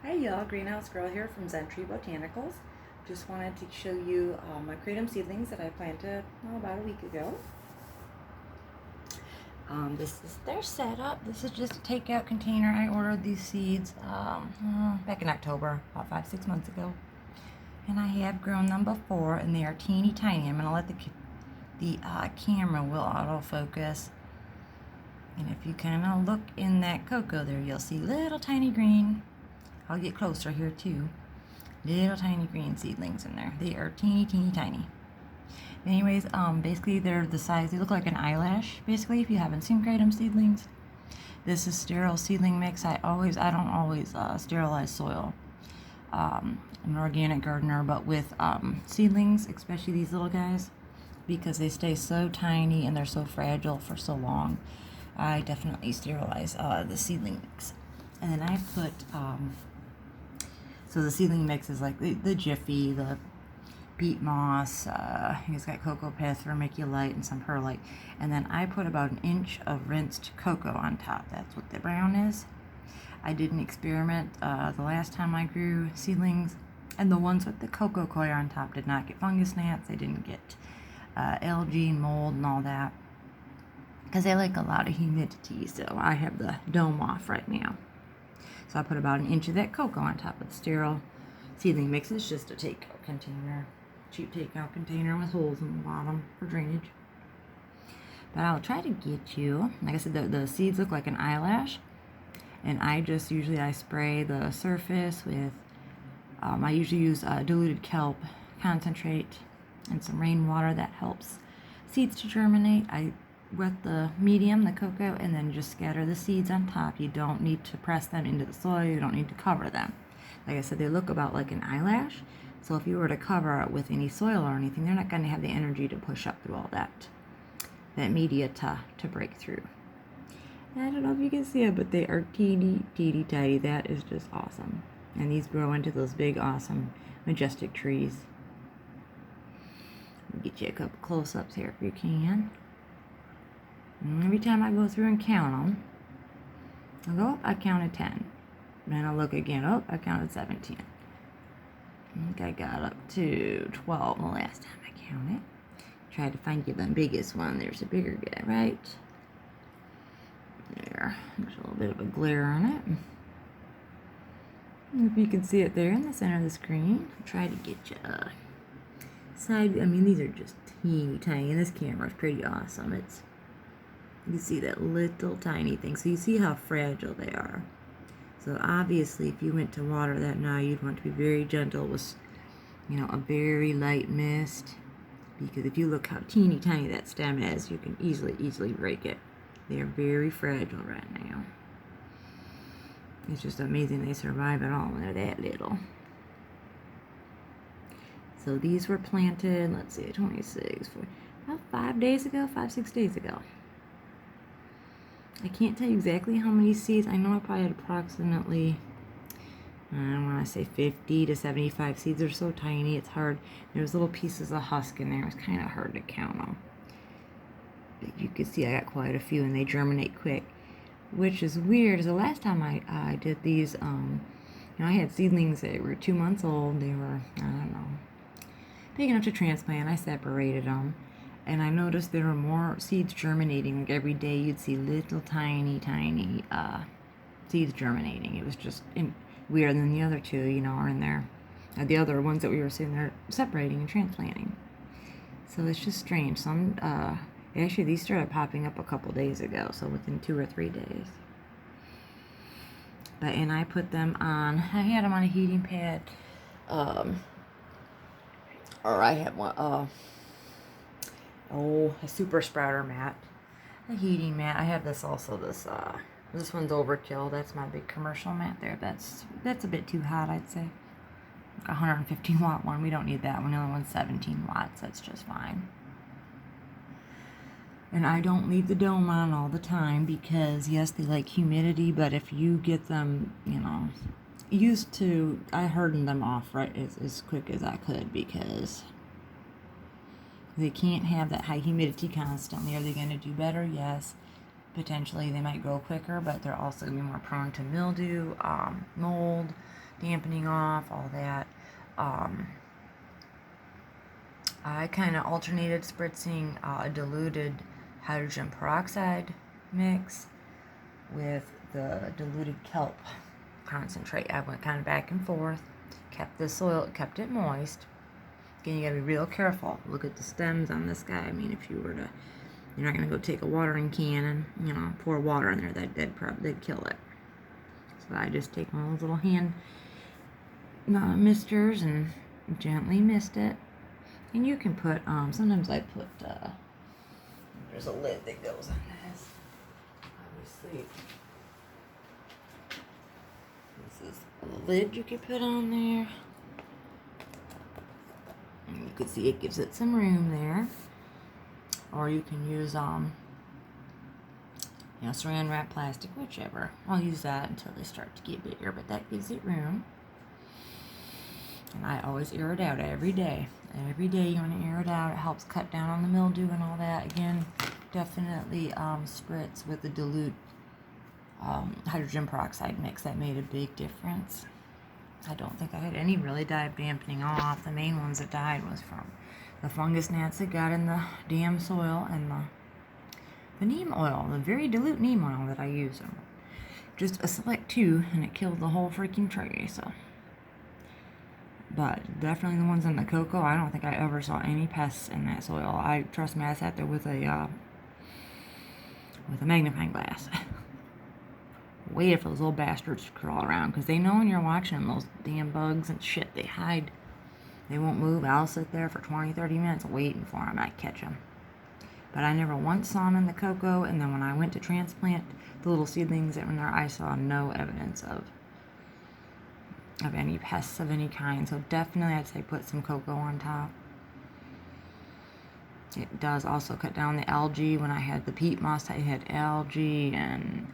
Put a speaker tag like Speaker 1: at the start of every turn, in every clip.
Speaker 1: Hi y'all, Greenhouse Girl here from Zen Tree Botanicals. Just wanted to show you my kratom seedlings that I planted about a week ago. This is their setup. This is just a takeout container. I ordered these seeds back in October, about 5-6 months ago. And I have grown them before, and they are teeny tiny. I'm going to let the camera will autofocus. And if you kind of look in that cocoa there, you'll see little tiny green. I'll get closer here too. Little tiny green seedlings in there. They are teeny tiny. Anyways, basically they're the size, they look like an eyelash, basically, if you haven't seen kratom seedlings. This is sterile seedling mix. I don't always sterilize soil. I'm an organic gardener, but with seedlings, especially these little guys, because they stay so tiny and they're so fragile for so long, I definitely sterilize the seedling mix. And then I put so the seedling mix is like the Jiffy, the peat moss, it's got cocoa pith, vermiculite, and some perlite. And then I put about an inch of rinsed cocoa on top. That's what the brown is. I didn't experiment the last time I grew seedlings, and the ones with the cocoa coir on top did not get fungus gnats. They didn't get algae and mold and all that, because they like a lot of humidity. So I have the dome off right now. So I put about an inch of that cocoa on top of the sterile seedling mix. It's just a takeout container, cheap takeout container with holes in the bottom for drainage. But I'll try to get you, like I said, the seeds look like an eyelash. And I spray the surface with, I usually use diluted kelp concentrate and some rainwater. That helps seeds to germinate. I wet the medium, the cocoa, and then just scatter the seeds on top. You don't need to press them into the soil. You don't need to cover them. Like I said, they look about like an eyelash. So if you were to cover it with any soil or anything, they're not going to have the energy to push up through all that media to break through. And I don't know if you can see it, but they are teeny tiny. That is just awesome. And these grow into those big, awesome, majestic trees. Let me get you a couple close-ups here if you can. And every time I go through and count them, I'll go, I counted 10. Then I'll look again, I counted 17. I think I got up to 12 the last time I counted. Tried to find you the biggest one. There's a bigger guy, right? There. There's a little bit of a glare on it. If you can see it there in the center of the screen. I'll try to get you a side. I mean, these are just teeny tiny, and this camera is pretty awesome. You see that little tiny thing. So you see how fragile they are. So obviously, if you went to water that now, you'd want to be very gentle with, a very light mist. Because if you look how teeny tiny that stem is, you can easily break it. They are very fragile right now. It's just amazing they survive at all when they're that little. So these were planted, let's see, 26, about 5-6 days ago. I can't tell you exactly how many seeds. I know I probably had approximately, I want to say 50 to 75 seeds. They're so tiny, it's hard. There's little pieces of husk in there. It's kind of hard to count them. But you can see I got quite a few, and they germinate quick, which is weird. Is the last time I did these, I had seedlings that were 2 months old. They were, I don't know, big enough to transplant. I separated them. And I noticed there were more seeds germinating. Like every day you'd see little tiny seeds germinating. It was just weirder than the other two, are in there. The other ones that we were sitting there separating and transplanting. So it's just strange. Actually, these started popping up a couple days ago, so within 2 or 3 days. And I put them on, I had them on a heating pad. Or I had one, a super sprouter mat, a heating mat. I have this also. This one's overkill. That's my big commercial mat there. That's a bit too hot, I'd say. Like a 115 watt one. We don't need that one. The other one's 17 watts. That's just fine. And I don't leave the dome on all the time because yes, they like humidity. But if you get them, I hardened them off right as quick as I could because they can't have that high humidity constantly. Are they going to do better? Yes. Potentially they might grow quicker, but they're also going to be more prone to mildew, mold, dampening off, all that. I kind of alternated spritzing a diluted hydrogen peroxide mix with the diluted kelp concentrate. I went kind of back and forth, kept the soil, kept it moist. Again, you gotta be real careful. Look at the stems on this guy. I mean, if you were to, you're not gonna go take a watering can and, you know, pour water in there. They'd kill it. So I just take one of those little hand misters and gently mist it. And you can put, sometimes I put, there's a lid that goes on this. Obviously, this is a lid you can put on there. And you can see it gives it some room there. Or you can use, you know, saran wrap plastic, whichever. I'll use that until they start to get bigger, but that gives it room. And I always air it out every day. Every day you want to air it out. It helps cut down on the mildew and all that. Again, definitely spritz with the dilute hydrogen peroxide mix. That made a big difference. I don't think I had any really dampening off. The main ones that died was from the fungus gnats that got in the damn soil and the neem oil, the very dilute neem oil that I use. Just a select 2, and it killed the whole freaking tray. So. But definitely the ones in the cocoa, I don't think I ever saw any pests in that soil. Trust me, I sat there with a magnifying glass. Waited for those little bastards to crawl around, because they know when you're watching them, those damn bugs and shit, they hide. They won't move. I'll sit there for 20, 30 minutes waiting for them. I catch them. But I never once saw them in the cocoa, and then when I went to transplant the little seedlings that were in there, I saw no evidence of any pests of any kind. So definitely I'd say put some cocoa on top. It does also cut down the algae. When I had the peat moss, I had algae, and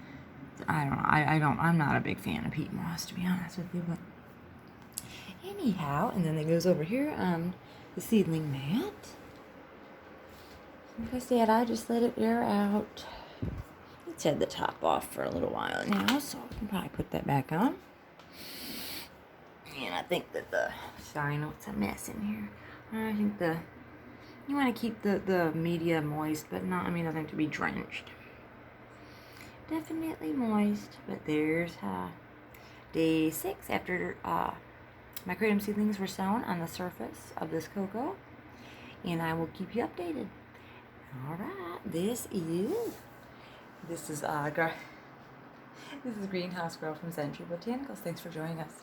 Speaker 1: I don't know, I'm not a big fan of peat moss, to be honest with you, but anyhow, and then it goes over here on the seedling mat. Like I said, I just let it air out. It's had the top off for a little while now, so I can probably put that back on. And I think that sorry, I know it's a mess in here. I think you want to keep the media moist, but not, I mean, nothing to be drenched. Definitely moist, but there's day 6 after my kratom seedlings were sown on the surface of this cocoa, and I will keep you updated. All right, this is Greenhouse Girl from Century Botanicals. Thanks for joining us.